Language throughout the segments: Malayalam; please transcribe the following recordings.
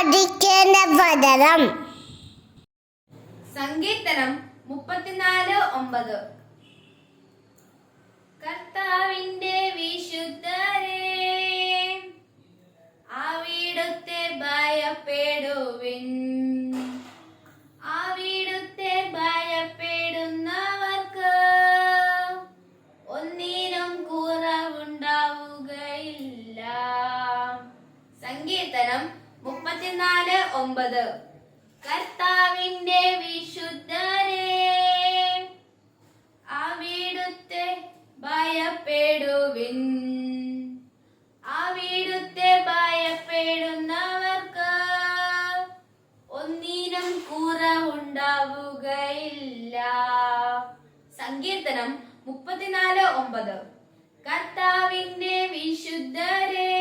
പഠിക്കേണ്ട പദം. സങ്കീർത്തനം 34:9. കർത്താവിന്റെ വിശുദ്ധരേ, അവിടുത്തെ ഭയപ്പെടുവിൻ. അവിടുത്തെ ഭയപ്പെടുന്നവർക്ക് ഒന്നിനും കുറവുണ്ടാവുകയില്ല. സങ്കീർത്തനം 34:9. കർത്താവിന്റെ വിശുദ്ധരേ, അവിടുത്തെ ഭയപ്പെടുവിൻ. അവിടുത്തെ ഭയപ്പെടുന്നവർക്ക് ഒന്നിനും കുറവുണ്ടാവുകയില്ല. സങ്കീർത്തനം 34:9. കർത്താവിന്റെ വിശുദ്ധരേ,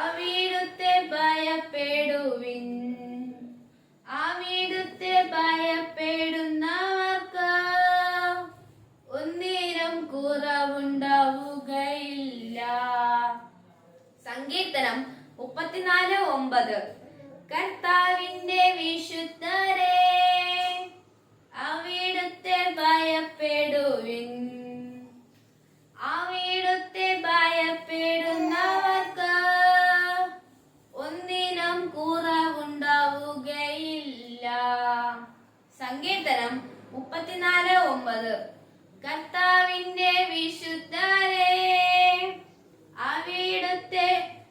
അവിടുത്തെ ഭയപ്പെടുവിൻ. അവിടുത്തെ ഭയപ്പെടുന്നവർക്ക് ഒന്നിനും കുറവുണ്ടാവുകയില്ല. സങ്കീർത്തനം 34:9. കർത്താവിന്റെ വിശുദ്ധരേ, അവിടുത്തെ ഭയപ്പെടുവിൻ. അവിടുത്തെ ഭയപ്പെടുന്നവർക്ക് ഒന്നിനും കുറവുണ്ടാവുകയില്ല. സങ്കീർത്തനം 34:9. കർത്താവിന്റെ വിശുദ്ധരേ, അവിടുത്തെ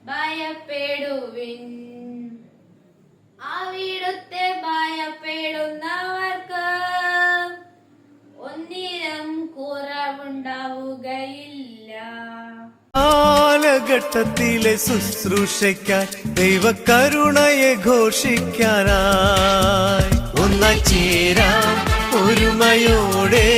ഭയപ്പെടുവിൻ. അവിടുത്തെ ഭയപ്പെടുന്നവർക്ക് ഒന്നിനും കുറവുണ്ടാവുകയില്ല. കാലഘട്ടത്തിലെ ശുശ്രൂഷയ്ക്കായി ദൈവകരുണയെ ഘോഷിക്കാനായി ഒന്നായി ചേരാം ഒരുമയോടെ.